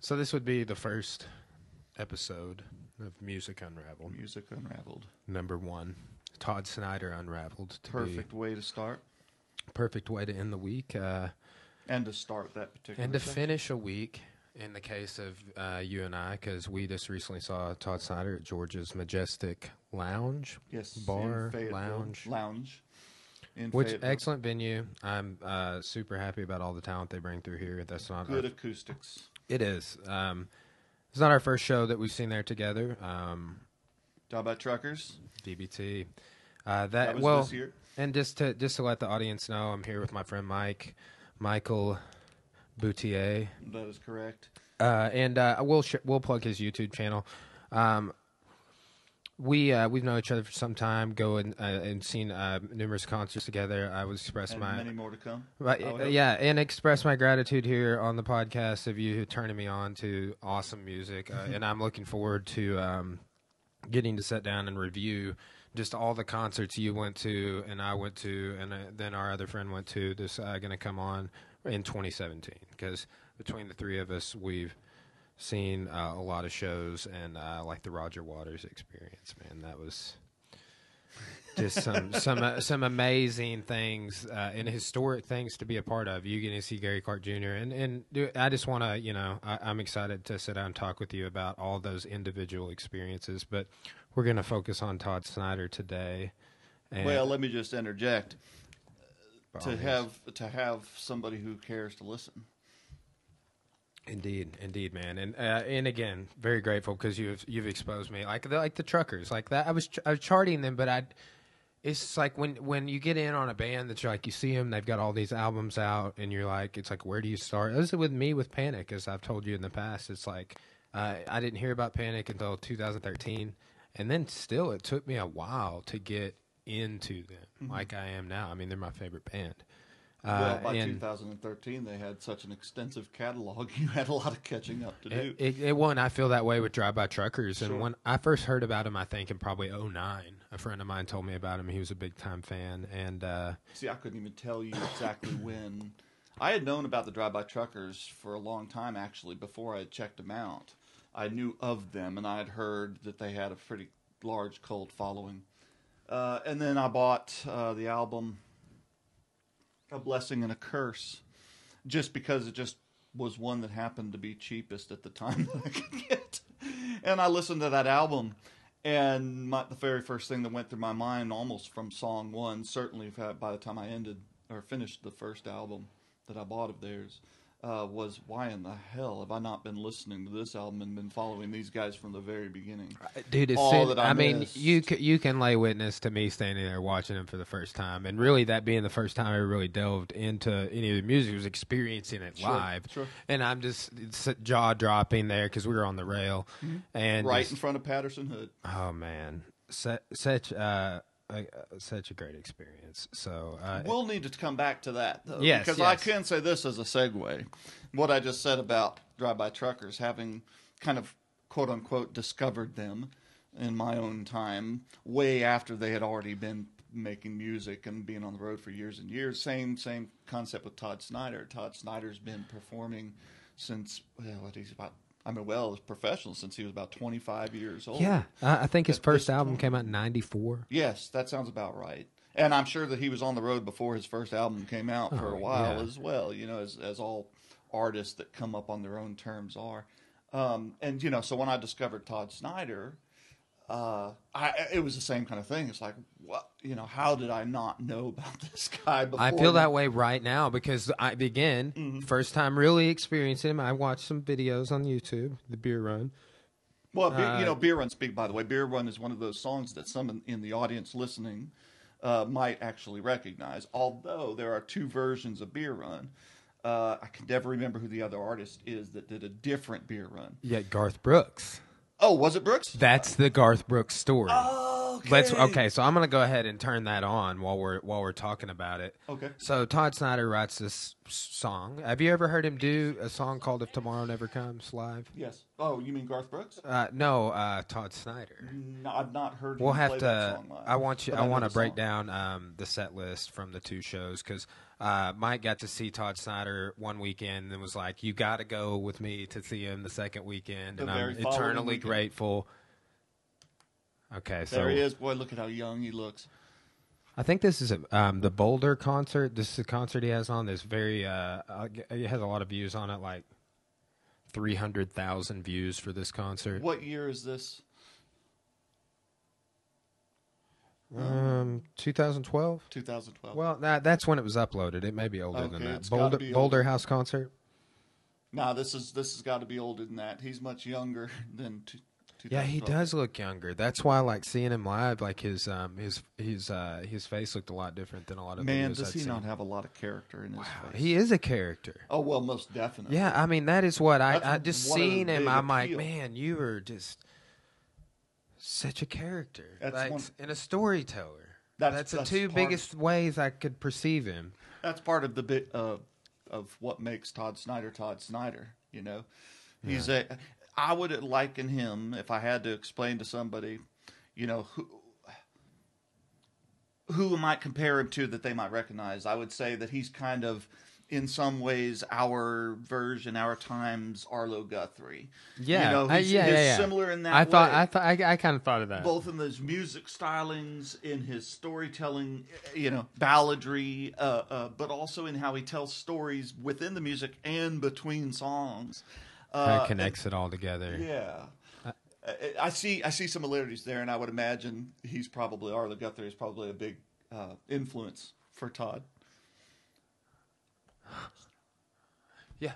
So this would be the first episode of Music Unraveled. Music Unraveled. Number 1. Todd Snider Unraveled. Perfect way to start. Perfect way to end the week. And to start that particular And to section. finish a week, in the case of you and I, because we just recently saw Todd Snider at Georgia's Majestic Lounge. Yes, Bar, in lounge. In Which, Fayetteville. excellent venue. I'm super happy about all the talent they bring through here. That's not Good acoustics. It is. It's not our first show that we've seen there together. Talk about truckers. DBT. That was this year. And just to let the audience know, I'm here with my friend Michael Boutier. That is correct. And we'll plug his YouTube channel. We've known each other for some time. And seen numerous concerts together. I would express And my many more to come. and express my gratitude here on the podcast of you turning me on to awesome music. And I'm looking forward to getting to sit down and review just all the concerts you went to and I went to, and then our other friend went to. This going to come on in 2017 because between the three of us, we've seen a lot of shows, and like the Roger Waters experience, man, that was just some amazing things and historic things to be a part of. You getting to see Gary Clark Jr. and I just want to, I'm excited to sit down and talk with you about all those individual experiences, but we're going to focus on Todd Snider today. And Well, let me just interject. To have somebody who cares to listen. Indeed, man, and again, very grateful because you've exposed me like the truckers like that. I was charting them, but it's like when you get in on a band that you're like, you see them, they've got all these albums out, and you're like, it's like, where do you start? This is with me with Panic, as I've told you in the past. It's like I didn't hear about Panic until 2013, and then still it took me a while to get into them like I am now. I mean, they're my favorite band. Well, by 2013, they had such an extensive catalog. You had a lot of catching up to do. It won. I feel that way with Drive-By Truckers. Sure. And when I first heard about him, I think in probably 2009, a friend of mine told me about him. He was a big-time fan. And see, I couldn't even tell you exactly when. I had known about the Drive-By Truckers for a long time, actually, before I had checked them out. I knew of them, and I had heard that they had a pretty large cult following. And then I bought the album A Blessing and a Curse, just because it just was one that happened to be cheapest at the time that I could get. And I listened to that album, and the very first thing that went through my mind, almost from song one, certainly by the time I finished the first album that I bought of theirs, was why in the hell have I not been listening to this album and been following these guys from the very beginning? Dude, you can lay witness to me standing there watching them for the first time, and really that being the first time I really delved into any of the music, was experiencing it live. Sure. And I'm just jaw dropping there because we were on the rail, and right in front of Patterson Hood. Oh man, such a great experience. So we'll need to come back to that, though. Yes, because I can say this as a segue. What I just said about Drive-By Truckers, having kind of, quote-unquote, discovered them in my own time, way after they had already been making music and being on the road for years and years. Same concept with Todd Snider. Todd Snider's been performing since, as professional since he was about 25 years old. Yeah, I think his first album came out in 94. Yes, that sounds about right. And I'm sure that he was on the road before his first album came out for a while as well, as all artists that come up on their own terms are. So when I discovered Todd Snider, it was the same kind of thing. It's like, what? How did I not know about this guy before? I feel that way right now because first time really experiencing him. I watched some videos on YouTube, the Beer Run. Well, Beer Run, by the way, Beer Run is one of those songs that some in the audience listening might actually recognize, although there are two versions of Beer Run. I can never remember who the other artist is that did a different Beer Run. Yeah, Garth Brooks. Oh, was it Brooks? That's the Garth Brooks story. Oh, okay. Okay, so I'm going to go ahead and turn that on while we're talking about it. Okay. So Todd Snider writes this song. Have you ever heard him do a song called "If Tomorrow Never Comes" live? Yes. Oh, you mean Garth Brooks? No, Todd Snider. No, I've not heard. We'll him have play to. That song live, I want to break down the set list from the two shows because Mike got to see Todd Snider one weekend and was like, "You got to go with me to see him the second weekend," and I'm eternally grateful. Okay, so there he is. Boy, look at how young he looks. I think this is the Boulder concert. This is a concert he has on. This very it has a lot of views on it, like 300,000 views for this concert. What year is this? 2012. 2012. Well, that's when it was uploaded. It may be older than that. Boulder older. House concert. No, this has got to be older than that. He's much younger than. Yeah, he does look younger. That's why, like, seeing him live, like his face looked a lot different than a lot of. Man, does he not have a lot of character in his face? He is a character. Oh well, most definitely. Yeah, I mean that is what I just seeing him. I'm like, man, you are just such a character, and a storyteller. That's the two biggest ways I could perceive him. That's part of the bit of what makes Todd Snider. You know, he's I would liken him, if I had to explain to somebody, you know, who I might compare him to that they might recognize. I would say that he's kind of, in some ways, our version, our times, Arlo Guthrie. Yeah, you know, he's similar in that way. I kind of thought of that. Both in his music stylings, in his storytelling, you know, balladry, but also in how he tells stories within the music and between songs. Connects it all together. Yeah, I see similarities there, and I would imagine Arlo Guthrie is probably a big influence for Todd. Yeah.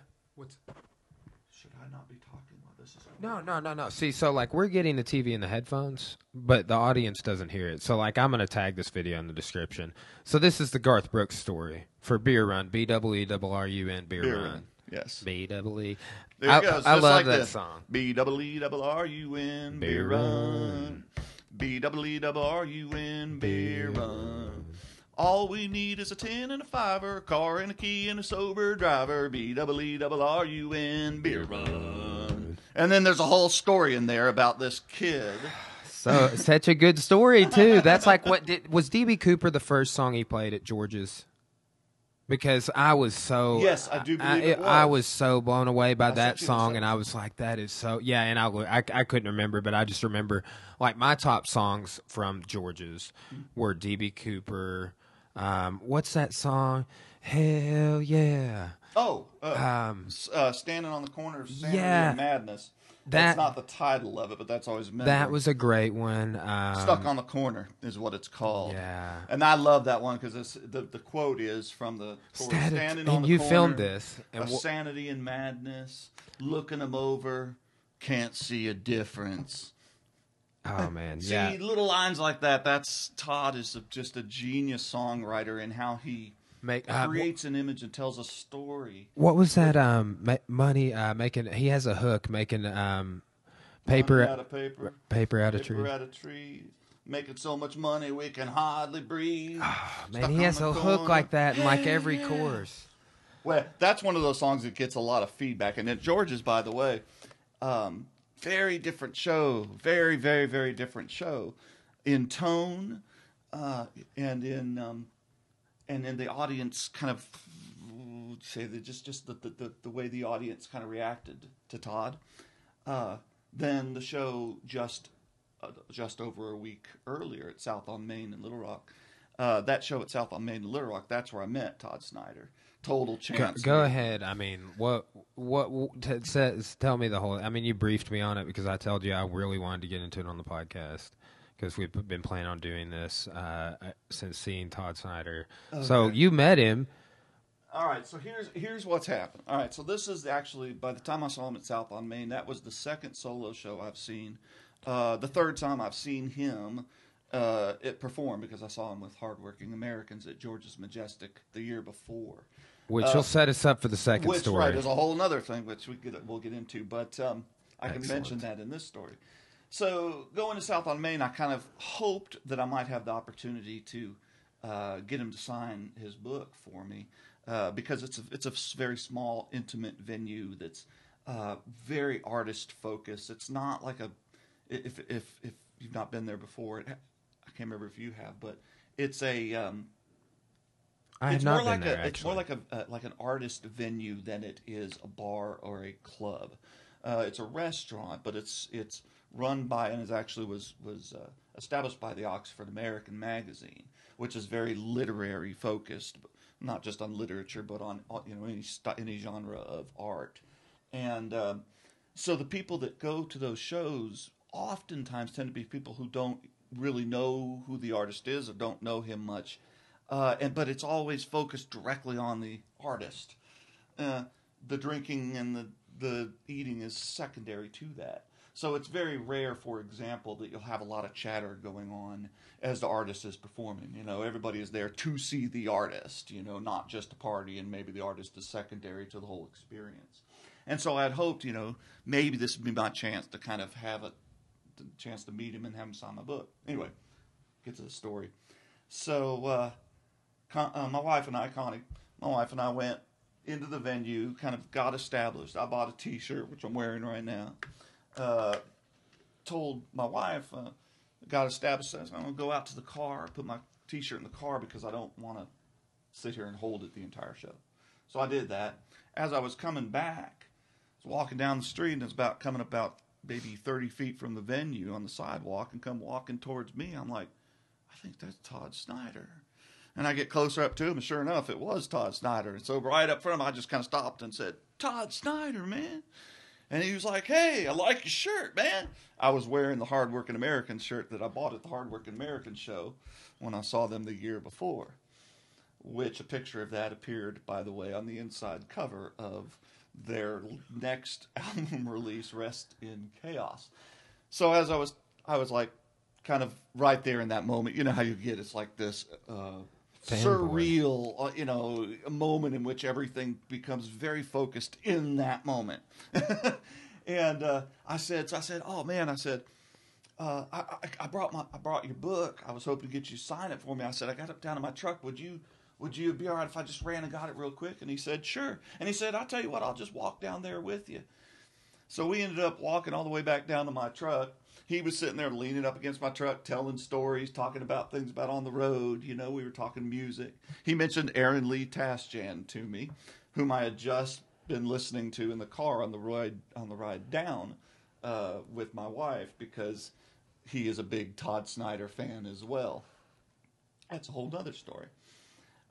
Should I not be talking while this is? No. See, so like we're getting the TV in the headphones, but the audience doesn't hear it. So like I'm gonna tag this video in the description. So this is the Garth Brooks story for Beer Run, BEERRUN, Beer Run. Yes. B-double-E. There it goes. I love like that song. BEERRUN, Beer Run. BEERRUN, Beer Run. All we need is a 10 and a 5, a car and a key and a sober driver. BEERRUN, Beer Run. And then there's a whole story in there about this kid. So such a good story too. That's like was D.B. Cooper the first song he played at George's? Because I was so yes, I do believe it was. I was so blown away by that song, and I was like, "That is so." Yeah, and I couldn't remember, but I just remember like my top songs from George's were D.B. Cooper. What's that song? Hell yeah! Oh, standing on the corner of Sanity and Madness. That's not the title of it, but that's always meant. That was a great one. Stuck on the Corner is what it's called. Yeah. And I love that one because the quote is from the standing on the corner. You filmed this. Of Sanity and Madness, looking them over, can't see a difference. Oh, man. See, little lines like that, Todd is just a genius songwriter in how he creates an image and tells a story. What was that? Money making. He has a hook making paper out of paper. Paper out of trees. Paper out of trees. Making so much money we can hardly breathe. Oh, man, he has a hook like that in like every chorus. Well, that's one of those songs that gets a lot of feedback. And at George's, by the way, very different show. Very, very, very different show in tone and in the audience kind of say that just the way the audience kind of reacted to Todd. Then the show just over a week earlier at South on Main in Little Rock. That show at South on Main in Little Rock, that's where I met Todd Snider. Total chance. Go ahead. I mean, what tell me the whole. I mean, you briefed me on it because I told you I really wanted to get into it on the podcast. Because we've been planning on doing this since seeing Todd Snider. Okay. So you met him. All right. So here's what's happened. All right. So this is actually, by the time I saw him at South on Main, that was the second solo show I've seen. The third time I've seen him perform because I saw him with Hardworking Americans at George's Majestic the year before. Which will set us up for the second story. Right. There's a whole other thing which we'll get into, but I can mention that in this story. So going to South on Main, I kind of hoped that I might have the opportunity to get him to sign his book for me because it's a very small, intimate venue that's very artist focused. It's not like if you've not been there before, I can't remember if you have, but it's a I have not been there, it's more actually. like an artist venue than it is a bar or a club. It's a restaurant, but it's run by and is actually was established by the Oxford American magazine, which is very literary focused, not just on literature, but on any genre of art. And so the people that go to those shows oftentimes tend to be people who don't really know who the artist is or don't know him much, but it's always focused directly on the artist. The drinking and the eating is secondary to that. So it's very rare, for example, that you'll have a lot of chatter going on as the artist is performing. Everybody is there to see the artist, not just a party, and maybe the artist is secondary to the whole experience. And so I'd hoped, maybe this would be my chance to kind of have the chance to meet him and have him sign my book. Anyway, get to the story. So my wife and I went into the venue, kind of got established. I bought a T-shirt, which I'm wearing right now. Told my wife, got established, I'm going to go out to the car, put my T-shirt in the car because I don't want to sit here and hold it the entire show. So I did that. As I was coming back, I was walking down the street, and it's coming about maybe 30 feet from the venue on the sidewalk, and come walking towards me. I'm like, I think that's Todd Snider. And I get closer up to him, and sure enough, it was Todd Snider. And so right up front, I just kind of stopped and said, Todd Snider, man. And he was like, hey, I like your shirt, man. I was wearing the Hardworking American shirt that I bought at the Hardworking American show when I saw them the year before, which a picture of that appeared, by the way, on the inside cover of their next album release, Rest in Chaos. So as I was like kind of right there in that moment, you know how you get, it's like this surreal, a moment in which everything becomes very focused in that moment. And I said, oh man, I said, I brought your book. I was hoping to get you to sign it for me. I said, I got it down in my truck. Would you be all right if I just ran and got it real quick? And he said, sure. And he said, I'll tell you what, I'll just walk down there with you. So we ended up walking all the way back down to my truck. He was sitting there leaning up against my truck, telling stories, talking about things about on the road. We were talking music. He mentioned Aaron Lee Tasjan to me, whom I had just been listening to in the car on the ride down with my wife, because he is a big Todd Snider fan as well. That's a whole other story.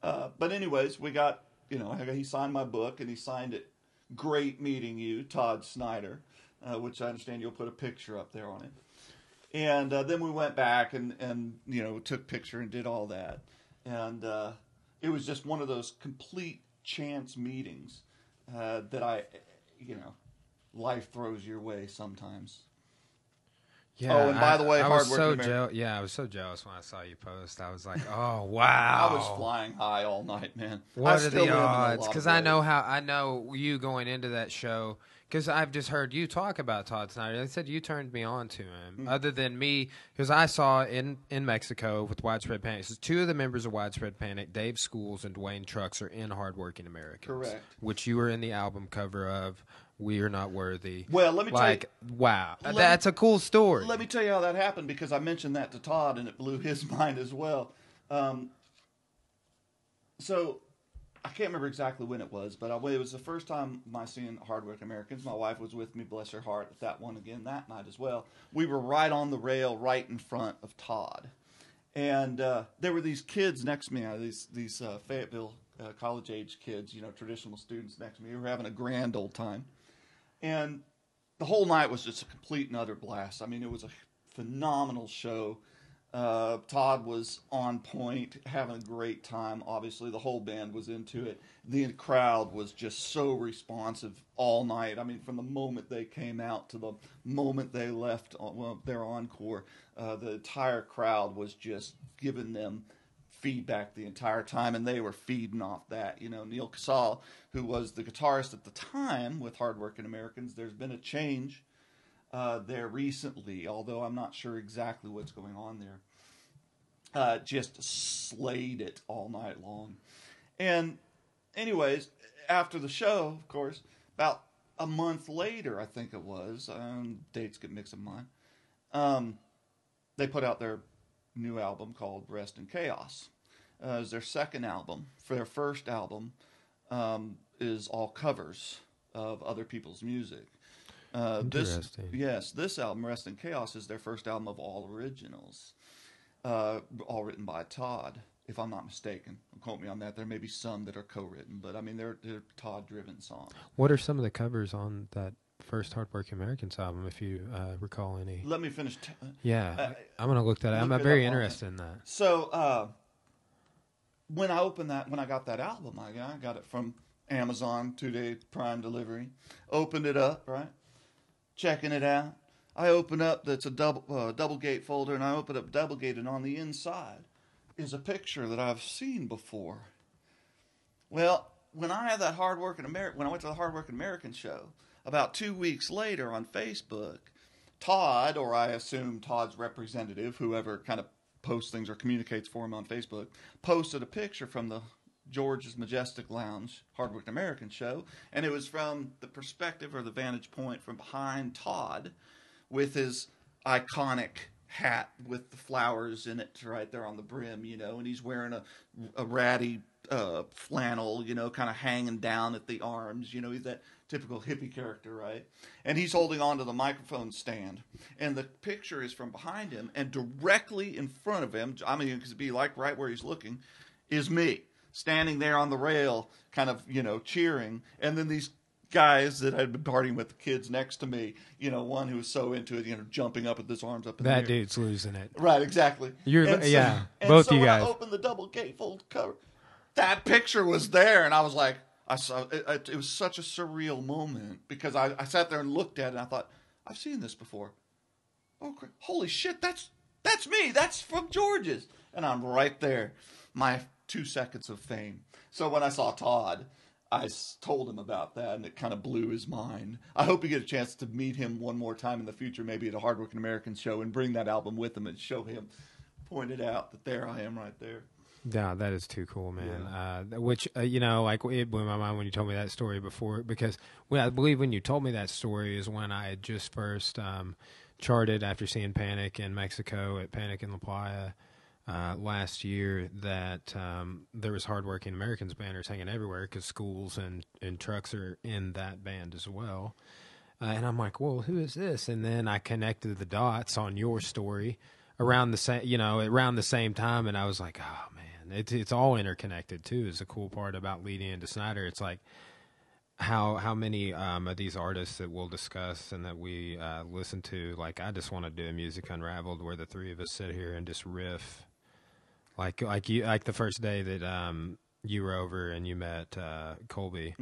But anyways, we got, he signed my book, and he signed it, great meeting you, Todd Snider, which I understand you'll put a picture up there on it. And then we went back and took picture and did all that. And it was just one of those complete chance meetings that life throws your way sometimes. Yeah, oh, and by the way, I was so jealous when I saw you post. I was like, oh wow, I was flying high all night, man. What are the odds? Because I know you going into that show. Because I've just heard you talk about Todd Snider. They said you turned me on to him. Mm-hmm. Other than me, because I saw in Mexico with Widespread Panic, so two of the members of Widespread Panic, Dave Schools and Dwayne Trucks, are in Hardworking Americans. Correct. Which you were in the album cover of. We Are Not Worthy. Well, let me tell you. Wow. That's a cool story. Let me tell you how that happened, because I mentioned that to Todd, and it blew his mind as well. So I can't remember exactly when it was, but it was the first time I seen Hardworking Americans. My wife was with me, bless her heart, at that one again that night as well. We were right on the rail, right in front of Todd. And there were these kids next to me, these Fayetteville college-age kids, traditional students next to me. We were having a grand old time. And the whole night was just a complete and utter blast. I mean, it was a phenomenal show. Todd was on point, having a great time. Obviously, the whole band was into it. The crowd was just so responsive all night. I mean, from the moment they came out to the moment they left their encore, the entire crowd was just giving them feedback the entire time, and they were feeding off that. Neil Casal, who was the guitarist at the time with Hardworking Americans, there's been a change there recently, although I'm not sure exactly what's going on there. Just slayed it all night long. And anyways, after the show, of course, about a month later, I think it was, dates get mixed in mine, they put out their new album called Rest in Chaos. is their second album. For their first album, is all covers of other people's music. This album, Rest in Chaos, is their first album of all originals, all written by Todd, if I'm not mistaken. Don't quote me on that. There may be some that are co-written, but I mean they're Todd-driven songs. What are some of the covers on that first Hardworking Americans album, if you recall any? Let me finish. I'm going to look that up. I'm very interested in that. So when I got that album, I got it from Amazon, 2-day Prime delivery. Opened it up, right? Checking it out. I open up, that's a double gate folder, and I open up double gate, and on the inside is a picture that I've seen before. Well, when I had that when I went to the Hardworking American show, about 2 weeks later on Facebook, Todd, or I assume Todd's representative, whoever kind of posts things or communicates for him on Facebook, posted a picture from the George's Majestic Lounge Hardworking American show, and it was from the perspective or the vantage point from behind Todd with his iconic hat with the flowers in it right there on the brim, and he's wearing a ratty flannel, kind of hanging down at the arms, he's that typical hippie character, right? And he's holding onto the microphone stand, and the picture is from behind him, and directly in front of him, I mean, it could be like right where he's looking, is me, standing there on the rail, kind of, cheering, and then these guys that had been partying with the kids next to me, one who was so into it, jumping up with his arms up in the air. That dude's losing it. Right, exactly. Both you guys. When I opened the double gatefold cover, that picture was there, and I was like, I saw it. It was such a surreal moment because I sat there and looked at it, and I thought, I've seen this before. Oh, holy shit, that's me. That's from George's, and I'm right there. My 2 seconds of fame. So when I saw Todd, I told him about that, and it kind of blew his mind. I hope we get a chance to meet him one more time in the future, maybe at a Hardworking American show, and bring that album with him and show him, point it out that there I am right there. Yeah, that is too cool, man. Yeah. Which, it blew my mind when you told me that story before, because I believe when you told me that story is when I had just first charted after seeing Panic in Mexico at Panic in La Playa last year, that there was Hardworking Americans banners hanging everywhere because schools and trucks are in that band as well. And I'm like, well, who is this? And then I connected the dots on your story around the same time, and I was like, oh man, it's all interconnected too. Is the cool part about leading into Snyder. It's like how many of these artists that we'll discuss and that we listen to. Like, I just want to do a Music Unraveled where the three of us sit here and just riff, like the first day that you were over and you met Colby.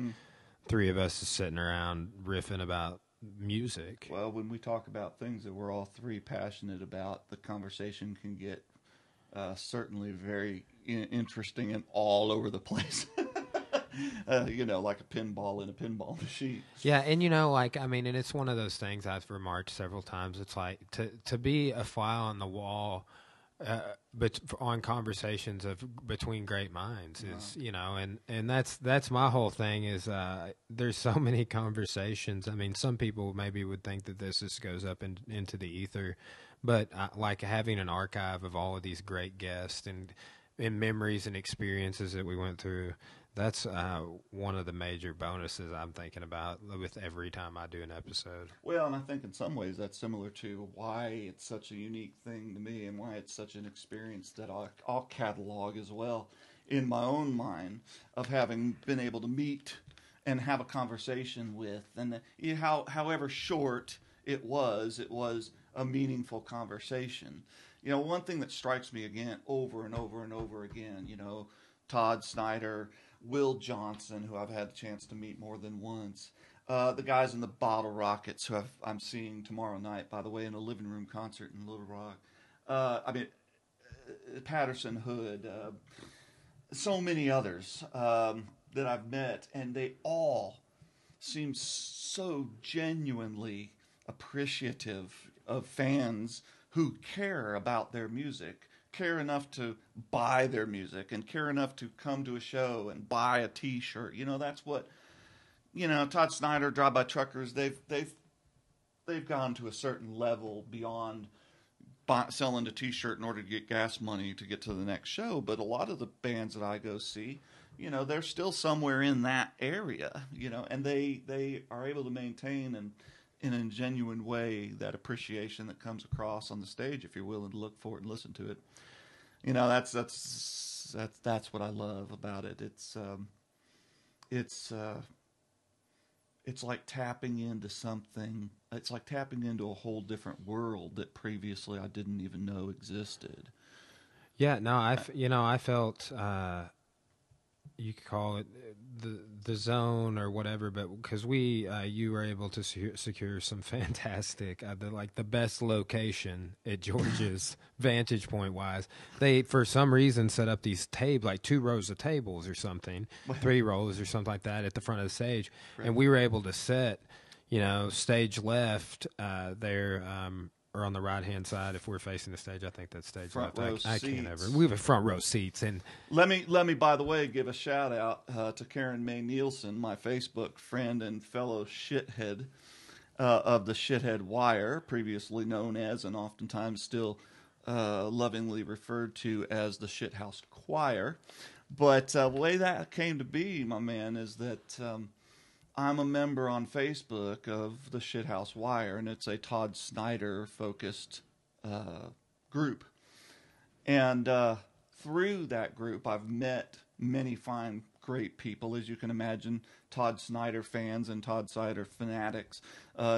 Three of us is sitting around riffing about music. Well, when we talk about things that we're all three passionate about, the conversation can get certainly very interesting and all over the place. Like a pinball in a pinball machine. Yeah, and and it's one of those things I've remarked several times. It's like to be a fly on the wall, but on conversations between great minds is, and that's my whole thing is there's so many conversations. I mean, some people maybe would think that this just goes up into the ether, but like having an archive of all of these great guests and memories and experiences that we went through. That's one of the major bonuses I'm thinking about with every time I do an episode. Well, and I think in some ways that's similar to why it's such a unique thing to me and why it's such an experience that I'll catalog as well in my own mind of having been able to meet and have a conversation with. And however short it was a meaningful conversation. One thing that strikes me again over and over and over again, Todd Snider, Will Johnson, who I've had a chance to meet more than once, the guys in the Bottle Rockets, who I'm seeing tomorrow night, by the way, in a living room concert in Little Rock. Patterson Hood, so many others that I've met, and they all seem so genuinely appreciative of fans who care about their music, care enough to buy their music and care enough to come to a show and buy a T-shirt. That's what, Todd Snider, Drive-By Truckers, they've gone to a certain level beyond selling a T-shirt in order to get gas money to get to the next show. But a lot of the bands that I go see, you know, they're still somewhere in that area, you know, and they are able to maintain and in a genuine way that appreciation that comes across on the stage if you're willing to look for it and listen to it. You know, that's what I love about it. It's like tapping into something. It's like tapping into a whole different world that previously I didn't even know existed. Yeah, no, I felt you could call it the zone or whatever, but because you were able to secure some fantastic, the best location at George's vantage point wise. They for some reason set up these like 2 rows of tables or something, 3 rows or something like that at the front of the stage, right. And we were able to set, you know, stage left there. Or on the right-hand side, if we're facing the stage, I think that's stage front left. Row I seats. can't ever. We have front row seats, and let me, by the way, give a shout out to Karen Mae Nielsen, my Facebook friend and fellow shithead of the Shithead Wire, previously known as and oftentimes still lovingly referred to as the Shithouse Choir. But the way that came to be, my man, is that. I'm a member on Facebook of the Shithouse Wire, and it's a Todd Snider focused group. And through that group, I've met many fine, great people. As you can imagine, Todd Snider fans and Todd Snider fanatics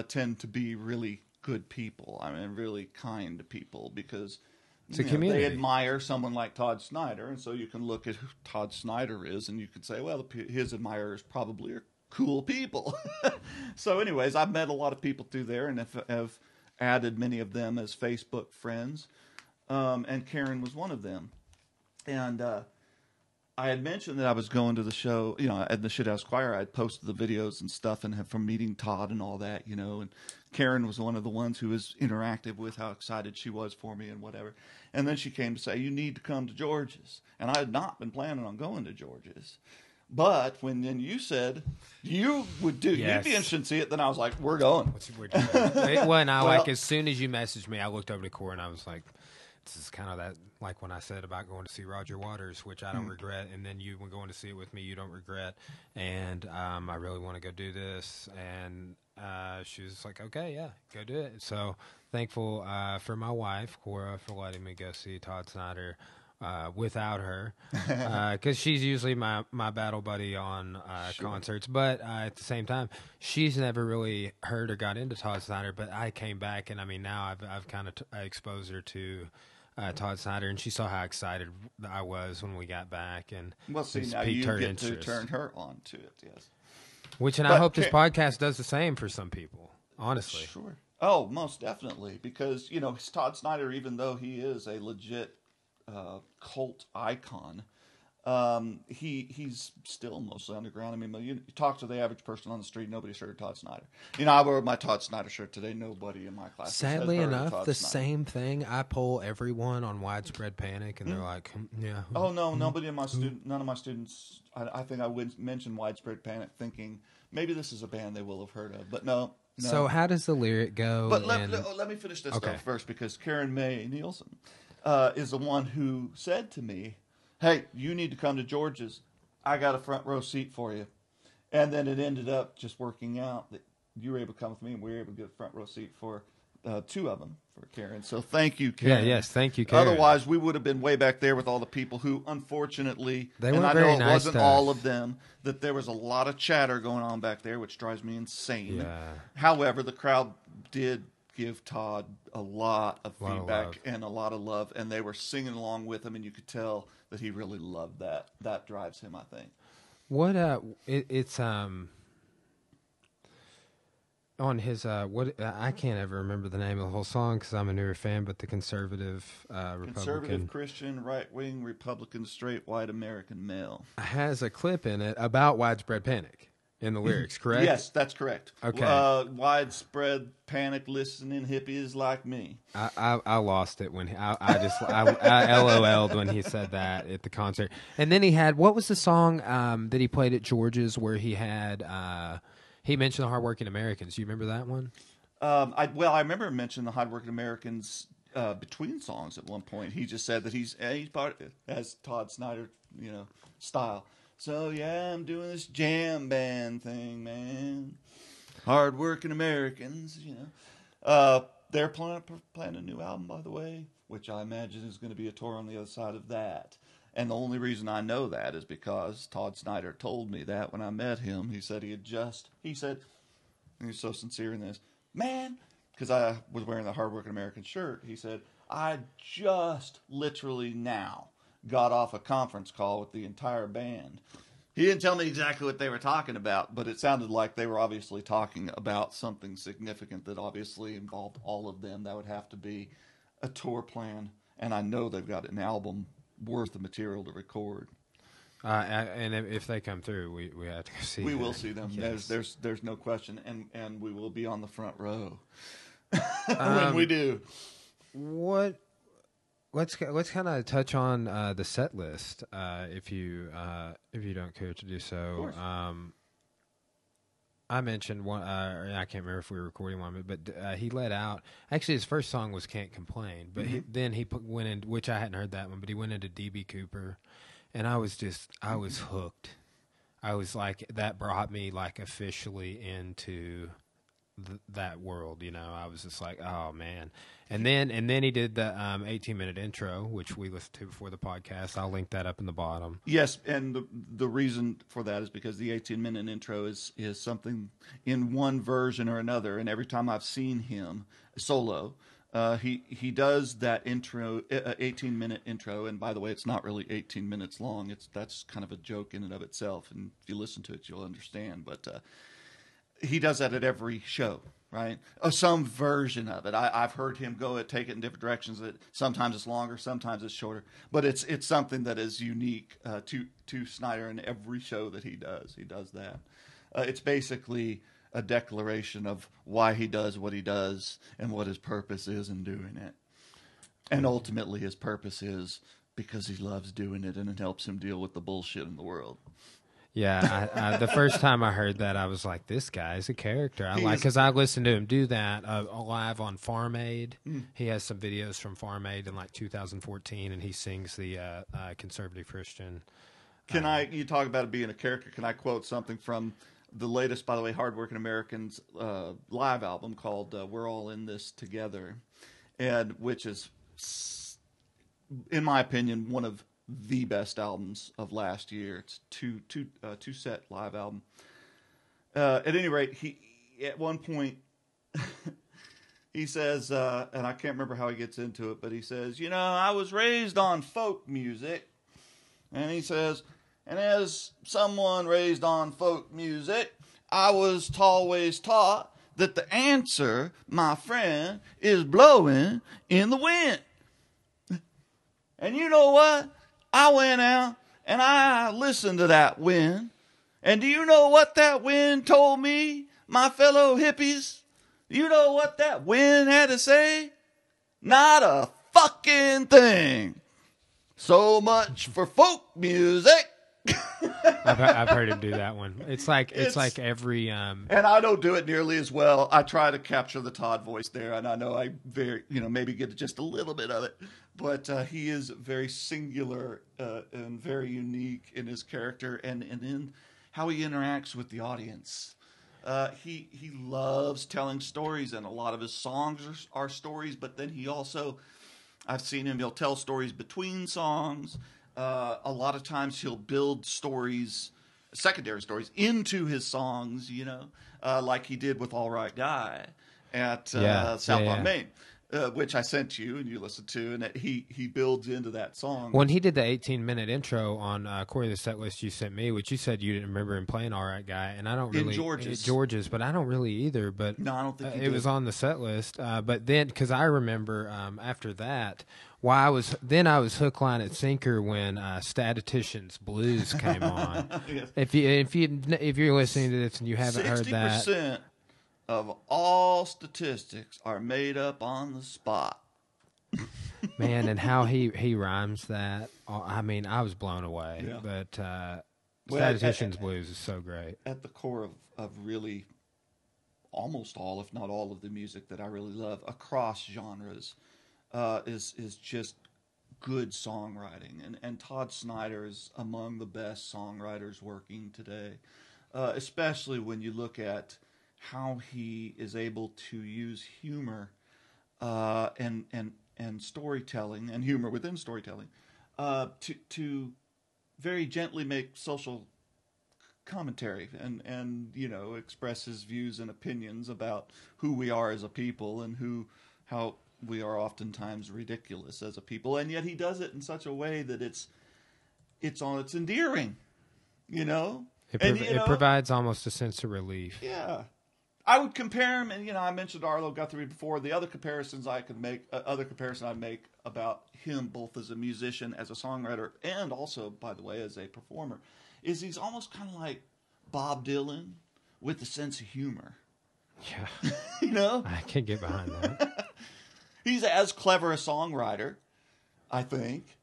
tend to be really good people. I mean, really kind people, because it's a community. They admire someone like Todd Snider, and so you can look at who Todd Snider is, and you can say, well, his admirers probably are cool people. So anyways, I've met a lot of people through there and have added many of them as Facebook friends. And Karen was one of them. And I had mentioned that I was going to the show, you know, at the Shithouse Choir. I had posted the videos and stuff and from meeting Todd and all that, you know. And Karen was one of the ones who was interactive with how excited she was for me and whatever. And then she came to say, you need to come to George's. And I had not been planning on going to George's. But when then you said you would do, yes. You'd be interested to see it, then I was like, we're going. As soon as you messaged me, I looked over to Core and I was like, this is kind of that, like when I said about going to see Roger Waters, which I don't regret, and then you were going to see it with me, you don't regret, and I really want to go do this, and she was like, okay, yeah, go do it. So thankful for my wife, Cora, for letting me go see Todd Snider. Without her, because she's usually my battle buddy on concerts, but at the same time, she's never really heard or got into Todd Snider. But I came back, and I mean, now I've kind of exposed her to Todd Snider, and she saw how excited I was when we got back. And well, see, now you get to turn her on to it, yes. I hope this podcast does the same for some people. Honestly, sure. Oh, most definitely, because you know Todd Snider, even though he is a legit cult icon, he's still mostly underground. I mean, you talk to the average person on the street, nobody's heard of Todd Snider. You know, I wear my Todd Snider shirt today. Nobody in my class. Sadly enough, the same thing. I poll everyone on Widespread Panic, and they're like, yeah. Oh no, nobody in my none of my students. I think I would mention Widespread Panic, thinking maybe this is a band they will have heard of, but no. So how does the lyric go? But let me finish this stuff first, because Karen Mae Nielsen is the one who said to me, hey, you need to come to George's. I got a front row seat for you. And then it ended up just working out that you were able to come with me, and we were able to get a front row seat for 2 of them for Karen. So thank you, Karen. Yeah, yes, thank you, Karen. Otherwise, we would have been way back there with all the people who, unfortunately, they and were I very know it nice wasn't all of them, that there was a lot of chatter going on back there, which drives me insane. Yeah. However, the crowd did give Todd a lot of feedback and a lot of love, and they were singing along with him, and you could tell that he really loved that. That drives him, I think. What it's on his I can't ever remember the name of the whole song because I'm a newer fan, but the conservative Christian, right-wing Republican, straight white American male has a clip in it about Widespread Panic. In the lyrics, correct? Yes, that's correct. Okay. Widespread panic listening hippies like me. I lost it when I LOL'd when he said that at the concert. And then he had, what was the song that he played at George's where he had, he mentioned the Hardworking Americans. Do you remember that one? I remember mentioning the Hardworking Americans between songs at one point. He just said that he's part as Todd Snider, style. So yeah, I'm doing this jam band thing, man. Hard-working Americans, They're planning a new album, by the way, which I imagine is going to be a tour on the other side of that. And the only reason I know that is because Todd Snider told me that when I met him. He said and he's so sincere in this, man, because I was wearing the Hardworking American shirt. He said, I just literally now got off a conference call with the entire band. He didn't tell me exactly what they were talking about, but it sounded like they were obviously talking about something significant that obviously involved all of them. That would have to be a tour plan, and I know they've got an album worth of material to record. And if they come through, we have to see. We will see them. Yes. There's no question, and we will be on the front row when we do. Let's kind of touch on the set list, if you don't care to do so. I mentioned one. I can't remember if we were recording one, but he let out. Actually, his first song was "Can't Complain," but then he went in, which I hadn't heard that one, but he went into DB Cooper, and I was hooked. I was like, that brought me like officially into that world, I was just like, oh man. And then he did the 18-minute intro, which we listened to before the podcast. I'll link that up in the bottom. Yes, and the reason for that is because the 18-minute intro is something in one version or another, and every time I've seen him solo, he does that intro, 18-minute intro, and by the way, it's not really 18 minutes long. That's kind of a joke in and of itself, and if you listen to it, you'll understand, but he does that at every show, right? Some version of it. I've heard him take it in different directions. That sometimes it's longer, sometimes it's shorter. But it's something that is unique to Snyder in every show that he does. He does that. It's basically a declaration of why he does what he does and what his purpose is in doing it. And ultimately his purpose is because he loves doing it and it helps him deal with the bullshit in the world. Yeah, the first time I heard that, I was like, "This guy's a character." Because I listened to him do that live on Farm Aid. He has some videos from Farm Aid in like 2014, and he sings the conservative Christian. You talk about it being a character? Can I quote something from the latest, by the way, Hardworking Americans live album called "We're All in This Together," and which is, in my opinion, one of the best albums of last year. It's two set live album. At any rate, he at one point he says, and I can't remember how he gets into it, but he says, I was raised on folk music, and he says, and as someone raised on folk music, I was always taught that the answer, my friend, is blowing in the wind. And you know what? I went out and I listened to that wind. And do you know what that wind told me, my fellow hippies? You know what that wind had to say? Not a fucking thing. So much for folk music. I've heard him do that one. It's like every and I don't do it nearly as well. I try to capture the Todd voice there, and I know I maybe get just a little bit of it, but he is very singular and very unique in his character and in how he interacts with the audience. He loves telling stories, and a lot of his songs are stories, but then I've seen him, he'll tell stories between songs. A lot of times he'll build stories, secondary stories, into his songs, like he did with All Right Guy at South on Main, which I sent you and you listened to, and he builds into that song. When he did the 18-minute intro on according to the set list you sent me, which you said you didn't remember him playing All Right Guy, and I don't really... In George's, but I don't really either, but no, I don't think it was on the set list. But then, because I remember after that... I was hook, line, and sinker when Statisticians Blues came on. Yes. If you're listening to this and you haven't heard that, 60% of all statistics are made up on the spot. Man, and how he rhymes that, I mean, I was blown away. Yeah. But Statisticians Blues is so great. At the core of really almost all, if not all, of the music that I really love across genres. is just good songwriting, and Todd Snider is among the best songwriters working today, especially when you look at how he is able to use humor and storytelling and humor within storytelling to very gently make social commentary and express his views and opinions about who we are as a people and how we are oftentimes ridiculous as a people, and yet he does it in such a way that it's endearing, It provides almost a sense of relief. Yeah. I would compare him, and I mentioned Arlo Guthrie before. The other comparison I'd make about him, both as a musician, as a songwriter, and also, by the way, as a performer, is he's almost kind of like Bob Dylan with a sense of humor. Yeah. I can get behind that. He's as clever a songwriter, I think.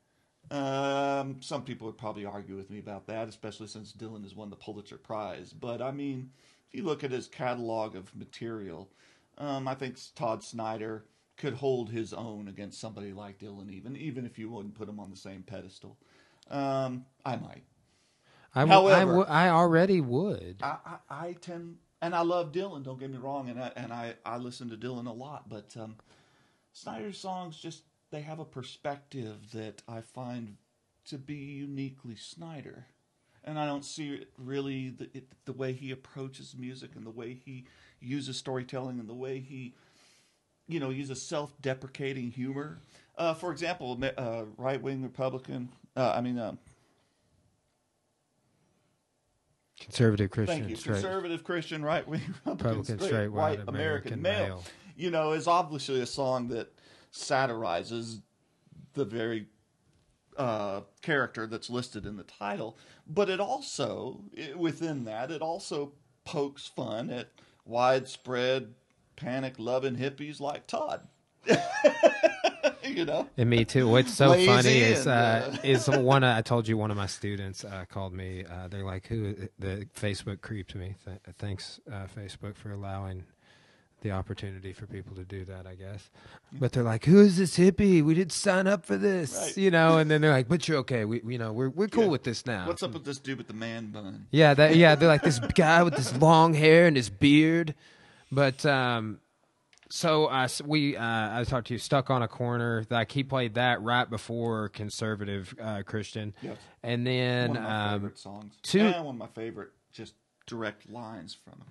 Some people would probably argue with me about that, especially since Dylan has won the Pulitzer Prize. But, I mean, if you look at his catalog of material, I think Todd Snider could hold his own against somebody like Dylan, even if you wouldn't put him on the same pedestal. I might. However, I already would. I tend, and I love Dylan. Don't get me wrong, and I listen to Dylan a lot. But Snider's songs they have a perspective that I find to be uniquely Snyder, and I don't see it really the way he approaches music and the way he uses storytelling and the way he uses self-deprecating humor. For example, right-wing Republican. Conservative Christian. Thank you. Straight. Conservative Christian, right-wing Republican, straight white American male. Is obviously a song that satirizes the very character that's listed in the title. But it also, within that, it also pokes fun at widespread panic-loving hippies like Todd. And me too. What's so Lazy funny is I told you one of my students called me. They're like, the Facebook creeped me. Thanks, Facebook, for allowing the opportunity for people to do that, I guess. But they're like, who is this hippie? We didn't sign up for this, right. And then they're like, but you're okay. We're cool with this now. What's up with this dude with the man bun? Yeah, they're like this guy with this long hair and his beard. But so I talked to you, Stuck on a Corner. Like he played that right before Conservative Christian. Yes. And then one of my favorite songs. One of my favorite just direct lines from him.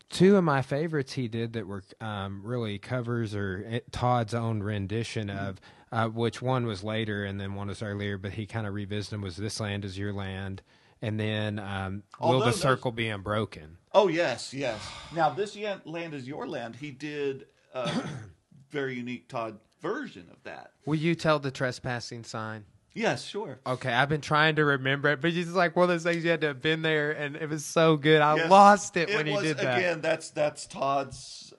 Two of my favorites he did that were really covers or Todd's own rendition of, which one was later and then one was earlier, but he kind of revisited them, was This Land Is Your Land, and then Will the Circle Be Unbroken. Oh, yes. Now, This Land Is Your Land, he did a very unique Todd version of that. Will you tell the trespassing sign? Yes, sure. Okay, I've been trying to remember it, but it's like one of those things you had to have been there, and it was so good. I lost it when he did that. Again, that's Todd's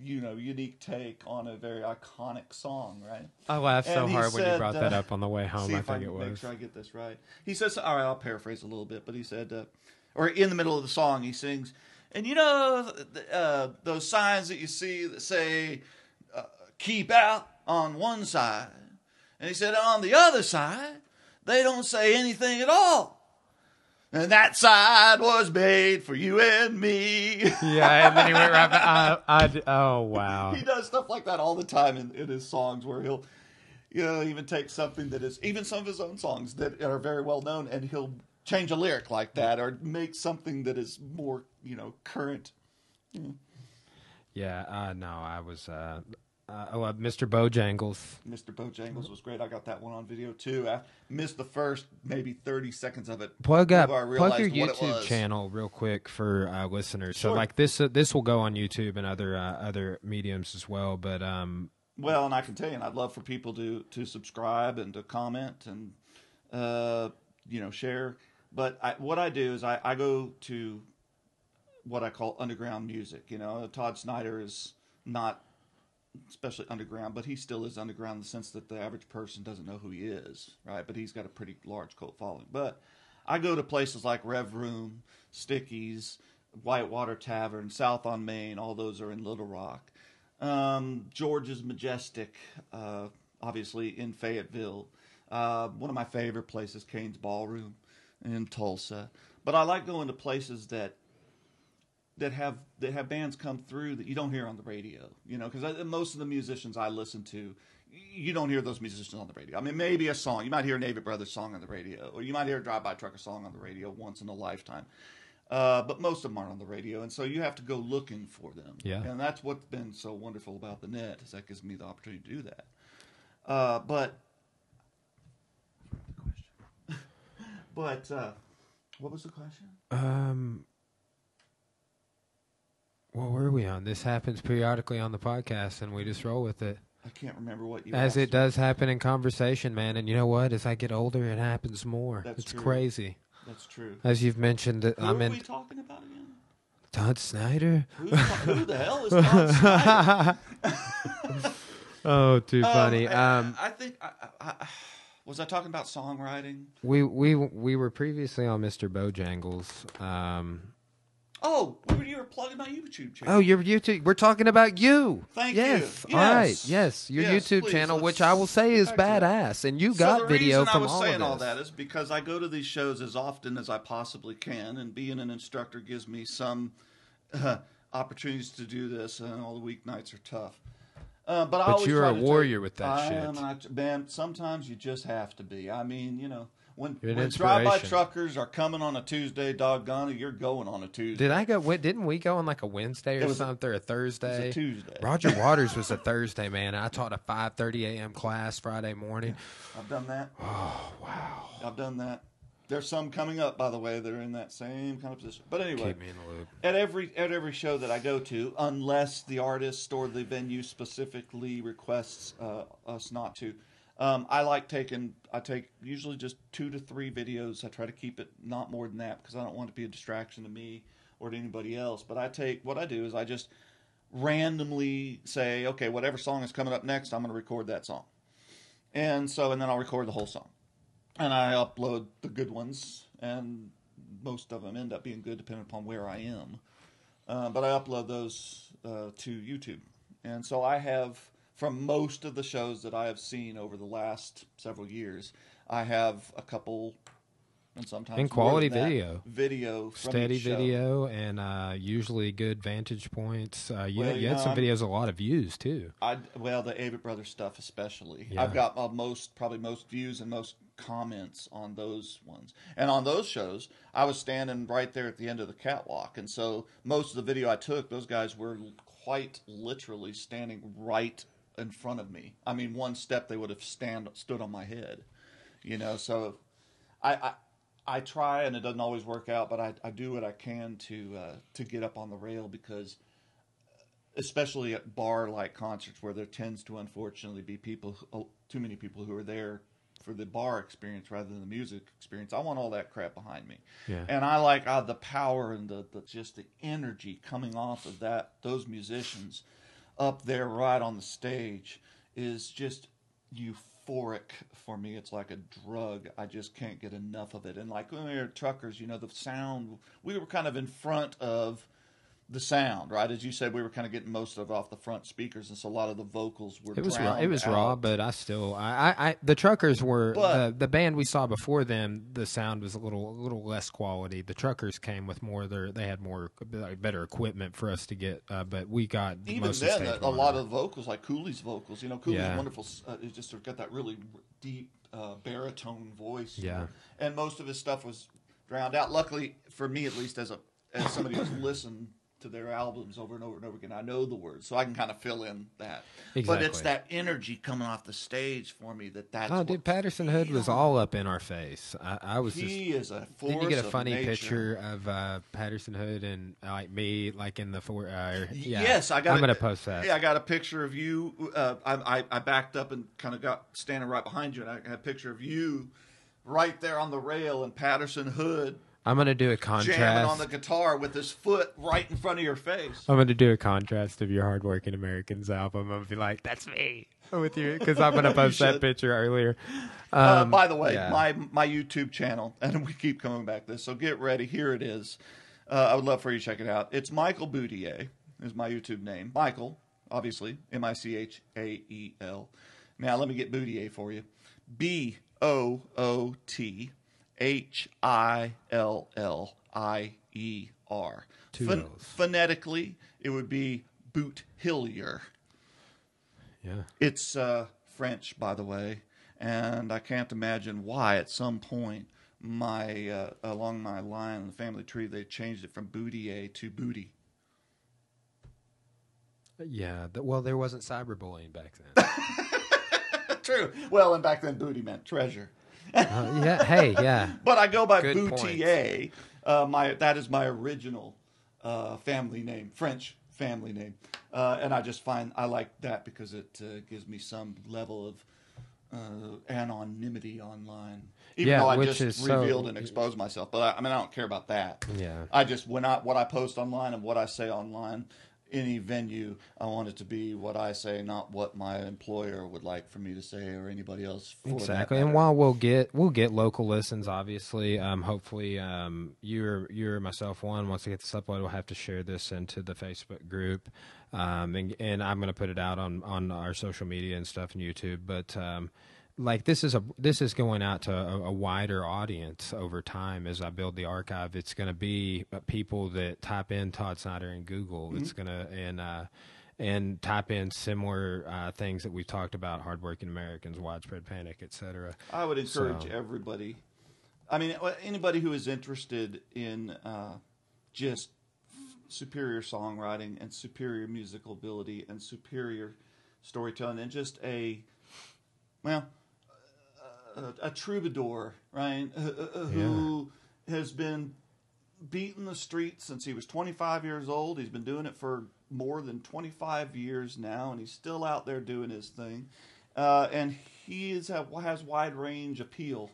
unique take on a very iconic song, right? I laughed so hard when you brought that up on the way home. I think it was. Make sure I get this right. He says, all right, I'll paraphrase a little bit, but he said, or in the middle of the song, he sings, and those signs that you see that say, keep out on one side. And he said, on the other side, they don't say anything at all. And that side was made for you and me. Yeah, and then he went right back. Oh, wow. He does stuff like that all the time in his songs where he'll, even take something that is, even some of his own songs that are very well known, and he'll change a lyric like that or make something that is more, current. Yeah, no, I was... Mr. Bojangles. Mr. Bojangles was great. I got that one on video too. I missed the first maybe 30 seconds of it. Plug your YouTube channel real quick for listeners. Sure. So like this will go on YouTube and other mediums as well. But well, and I can tell you, and I'd love for people to subscribe and to comment and share. But what I do is I go to what I call underground music. Todd Snider is not especially underground, but he still is underground in the sense that the average person doesn't know who he is, right? But he's got a pretty large cult following. But I go to places like Rev Room, Stickies, Whitewater Tavern, South on Main. All those are in Little Rock. George's Majestic obviously in Fayetteville. One of my favorite places, Kane's Ballroom in Tulsa. But I like going to places that have bands come through that you don't hear on the radio. Because most of the musicians I listen to, you don't hear those musicians on the radio. I mean, maybe a song. You might hear a Navy Brothers song on the radio, or you might hear a Drive-By Trucker song on the radio once in a lifetime. But most of them aren't on the radio, and so you have to go looking for them. Yeah. And that's what's been so wonderful about the net, is that gives me the opportunity to do that. But what was the question? What were we on? This happens periodically on the podcast, and we just roll with it. I can't remember what you As asked it does happen in conversation, man. And you know what? As I get older, it happens more. That's it's true. Crazy. That's true. As you've mentioned, Who are we talking about again? Todd Snider. Who the hell is Todd Snider? Oh, too funny. I think was I talking about songwriting? We were previously on Mr. Bojangles. Oh, you were plugging my YouTube channel. Oh, your YouTube. We're talking about you. Thank yes. you. All Yes. right. Yes. Your Yes, YouTube please, channel, let's which I will say is get back to that. badass, and you got video from all of this. The reason I was saying all that is because I go to these shows as often as I possibly can, and being an instructor gives me some opportunities to do this, and all the weeknights are tough. But you're a warrior with that shit. Man, sometimes you just have to be. I mean, when inspiration. drive-by truckers are coming on a Tuesday, doggone it, you're going on a Tuesday. Didn't we go on like a Wednesday or something, or a Thursday? It was a Tuesday. Roger Waters was a Thursday, man. I taught a 5:30 a.m. class Friday morning. I've done that. Oh, wow. I've done that. There's some coming up, by the way, that are in that same kind of position. But anyway, Keep me in the loop. at every show that I go to, unless the artist or the venue specifically requests us not to, I take usually just 2 to 3 videos. I try to keep it not more than that because I don't want it to be a distraction to me or to anybody else. But what I do is I just randomly say, okay, whatever song is coming up next, I'm going to record that song. And then I'll record the whole song. And I upload the good ones, and most of them end up being good depending upon where I am. But I upload those to YouTube. And so I have, from most of the shows that I have seen over the last several years, I have a couple, and sometimes and quality more than video. Video from Steady each show. video, and usually good vantage points. You had some videos, a lot of views, too. The Avett Brothers stuff especially. Yeah. I've got probably most views and most comments on those ones. And on those shows, I was standing right there at the end of the catwalk. And so most of the video I took, those guys were quite literally standing right in front of me. I mean, one step they would have stood on my head. So I try, and it doesn't always work out, but I do what I can to get up on the rail, because especially at bar-like concerts where there tends to unfortunately be too many people who are there for the bar experience rather than the music experience. I want all that crap behind me. Yeah. And I like the power and just the energy coming off of those musicians up there right on the stage is just euphoric for me. It's like a drug. I just can't get enough of it. And like when we were truckers, the sound, we were kind of in front of the sound, right? As you said, we were kind of getting most of it off the front speakers, and so a lot of the vocals were drowned It was out. raw, but I still, the truckers were, the band we saw before them, the sound was a little less quality. The truckers came with they had more, better equipment for us to get, but we got even most then, of the a lot of vocals, like Cooley's vocals, Cooley's Yeah. wonderful, it's just sort of got that really deep baritone voice. Yeah. And most of his stuff was drowned out. Luckily, for me at least, as somebody who's listened to their albums over and over and over again, I know the words, so I can kind of fill in that. Exactly. But it's that energy coming off the stage for me that's. Oh, dude, Patterson Hood was all up in our face. I was he is a force. Didn't you get a of funny nature. picture of Patterson Hood and like me, like in the yeah. Yes, I got. I'm gonna post that. Yeah, I got a picture of you. I backed up and kind of got standing right behind you, and I had a picture of you right there on the rail, and Patterson Hood. I'm going to do a contrast. Jamming on the guitar with his foot right in front of your face. I'm going to do a contrast of your Hardworking Americans album. I'm going to be like, that's me with you, because I'm going to post that picture earlier. By the way, yeah. my YouTube channel, and we keep coming back to this, so get ready. Here it is. I would love for you to check it out. It's Michael Boudier is my YouTube name. Michael, obviously, Michael. Now let me get Bootier for you. Bootthillier. Phonetically, it would be Boot-Hillier. Yeah. It's French, by the way, and I can't imagine why at some point along my line in the family tree they changed it from Boutier to Booty. Yeah. Well, there wasn't cyberbullying back then. True. Well, and back then Booty meant treasure. Yeah. Hey. Yeah. But I go by Good Boutier. That is my original family name, French family name, and I just find I like that because it gives me some level of anonymity online. Even though I just revealed and exposed myself, but I don't care about that. Yeah. I just what I post online and what I say online. Any venue, I want it to be what I say, not what my employer would like for me to say or anybody else. Exactly. And while we'll get local listens, obviously, hopefully, you or myself, once I get this uploaded, we'll have to share this into the Facebook group, and I'm going to put it out on our social media and stuff and YouTube. But like this is going out to a wider audience over time as I build the archive. It's going to be people that type in Todd Snider in Google. It's going to and type in similar things that we've talked about: hardworking Americans, widespread panic, etc. I would encourage everybody. I mean, anybody who is interested in just superior songwriting and superior musical ability and superior storytelling and just a troubadour, right? Who has been beating the streets since he was 25 years old. He's been doing it for more than 25 years now, and he's still out there doing his thing. And he has wide range appeal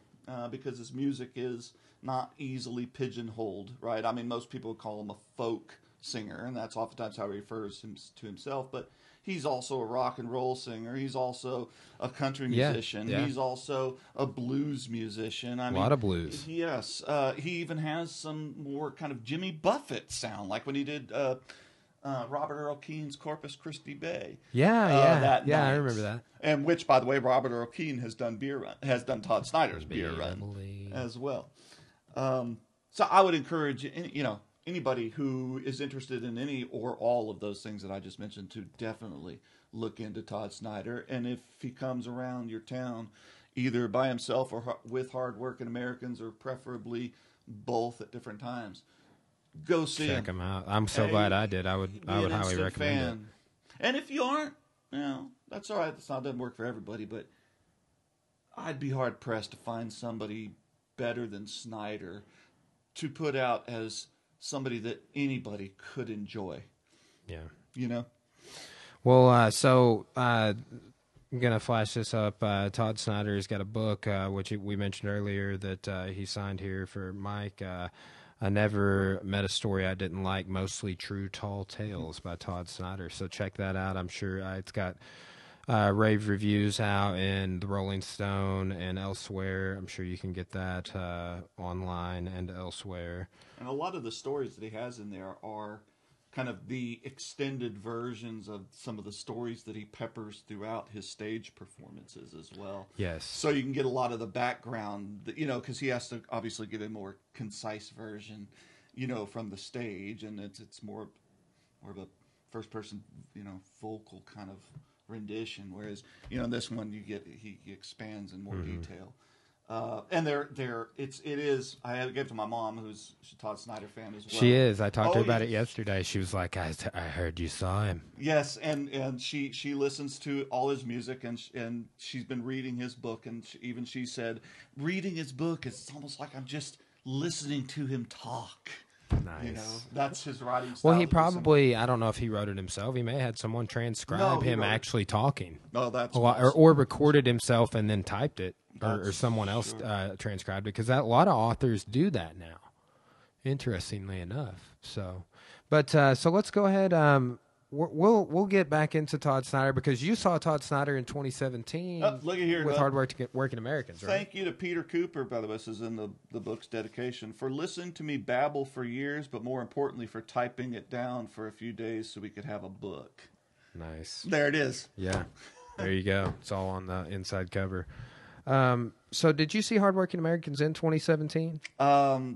because his music is not easily pigeonholed, right? I mean, most people would call him a folk singer, and that's oftentimes how he refers to himself, but he's also a rock and roll singer. He's also a country musician. Yeah. He's also a blues musician. A lot of blues. Yes. He even has some more kind of Jimmy Buffett sound, like when he did Robert Earl Keen's Corpus Christi Bay. I remember that. And which, by the way, Robert Earl Keen has done Todd Snider's beer run as well. So I would encourage anybody who is interested in any or all of those things that I just mentioned to definitely look into Todd Snider. And if he comes around your town, either by himself or with hardworking Americans, or preferably both at different times, go see him. Check him out. I'm so glad I did. I would highly recommend it. And if you aren't, that's all right. It doesn't work for everybody, but I'd be hard pressed to find somebody better than Snyder to put out as somebody that anybody could enjoy. Yeah. Well, I'm going to flash this up. Todd Snider has got a book, which we mentioned earlier, that he signed here for Mike. I Never Met a Story I Didn't Like, Mostly True Tall Tales by Todd Snider. So check that out. I'm sure it's got rave reviews out in the Rolling Stone and elsewhere. I'm sure you can get that online and elsewhere. And a lot of the stories that he has in there are kind of the extended versions of some of the stories that he peppers throughout his stage performances as well. Yes. So you can get a lot of the background, because he has to obviously give a more concise version, from the stage, and it's more of a first person, vocal kind of rendition, whereas in this one he expands in more detail. And it is. I gave it to my mom, who's a Todd Snider fan as well. She is. I talked to her about it yesterday. She was like, I heard you saw him. Yes, and she listens to all his music, and she's been reading his book, and she said, reading his book is almost like I'm just listening to him talk. Nice. That's his writing style. Well, he probably, I don't know if he wrote it himself. He may have had someone transcribe him actually talking. Oh, that's or recorded himself and then typed it, or someone else transcribed it, because a lot of authors do that now, interestingly enough. So let's go ahead. We'll get back into Todd Snider, because you saw Todd Snider in 2017 look at here, with Hardworking Americans, right? Thank you to Peter Cooper, by the way, this is in the book's dedication, for listening to me babble for years, but more importantly for typing it down for a few days so we could have a book. Nice. There it is. Yeah. There you go. It's all on the inside cover. So did you see Hardworking Americans in 2017?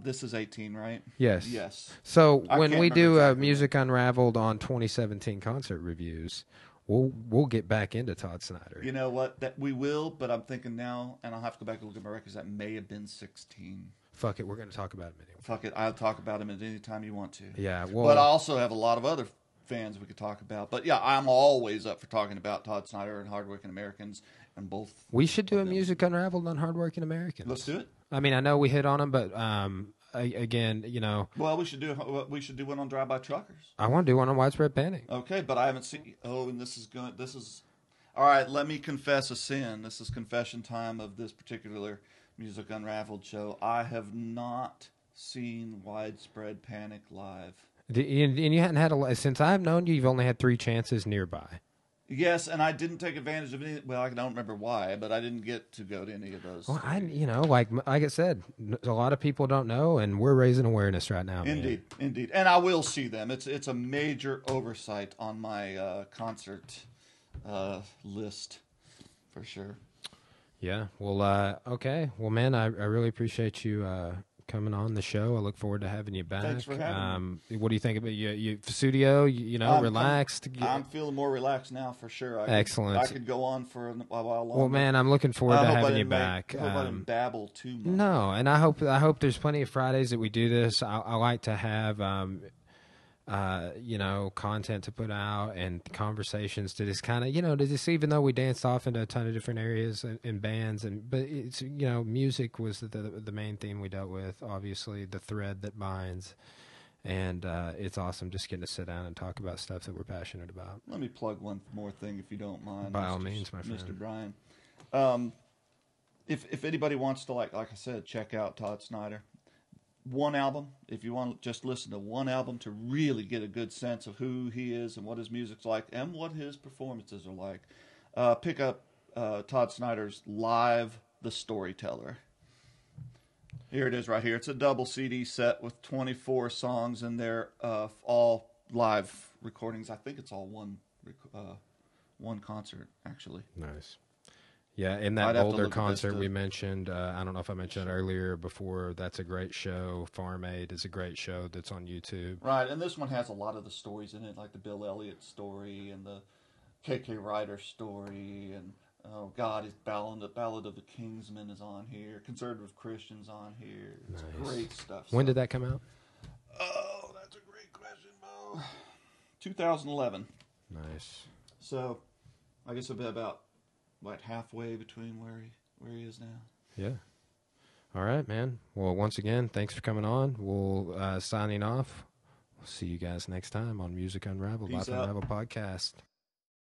This is 18, right? Yes. Yes. So I when can't we remember do exactly Music Unraveled on 2017 concert reviews, we'll get back into Todd Snider. You know what? That we will, but I'm thinking now, and I'll have to go back and look at my records. That may have been 16. Fuck it, we're going to talk about him anyway. Fuck it, I'll talk about him at any time you want to. Yeah, well, but I also have a lot of other fans we could talk about. But yeah, I'm always up for talking about Todd Snider and Hardworking Americans, and both. We should do a Music Unraveled on Hardworking Americans. Let's do it. I mean, I know we hit on them, but again, you know. Well, we should do one on Drive-By Truckers. I want to do one on Widespread Panic. Okay, but I haven't seen. Oh, and this is all right. Let me confess a sin. This is confession time of this particular Music Unraveled show. I have not seen Widespread Panic live. And you hadn't had since I've known you. You've only had 3 chances nearby. Yes, and I didn't take advantage of any. Well, I don't remember why, but I didn't get to go to any of those. Well, like I said, a lot of people don't know, and we're raising awareness right now. Indeed, indeed, and I will see them. It's a major oversight on my concert list for sure. Yeah. Well. Okay. Well, man, I really appreciate you coming on the show. I look forward to having you back. Thanks for having me. What do you think about you studio? Relaxed. I'm feeling more relaxed now for sure. Excellent. I could go on for a while longer. Well, man, I'm looking forward to having you back. I hope I didn't babble too much. No, and I hope there's plenty of Fridays that we do this. I like to have content to put out and conversations to just kind of, to just, even though we danced off into a ton of different areas and bands, but it's, music was the main theme we dealt with, obviously the thread that binds, and it's awesome just getting to sit down and talk about stuff that we're passionate about. Let me plug one more thing if you don't mind. By all means, my friend. Mr. Brian. If anybody wants to, like I said, check out Todd Snider. One album, if you want to just listen to one album to really get a good sense of who he is and what his music's like and what his performances are like, pick up Todd Snider's Live, The Storyteller. Here it is right here. It's a double CD set with 24 songs in there, all live recordings. I think it's all one concert, actually. Nice. Yeah, in that Boulder concert we mentioned, I don't know if I mentioned it earlier or before, that's a great show. Farm Aid is a great show that's on YouTube. Right, and this one has a lot of the stories in it, like the Bill Elliott story and the K.K. Ryder story, and oh God, his Ballad of the Kingsmen is on here. Conservative Christians on here. It's great stuff. When did that come out? Oh, that's a great question, Bo. 2011. Nice. So, I guess it'll be about halfway between where he is now. Yeah. All right, man. Well, once again, thanks for coming on. We'll signing off. We'll see you guys next time on Music Unraveled, Life Unraveled podcast.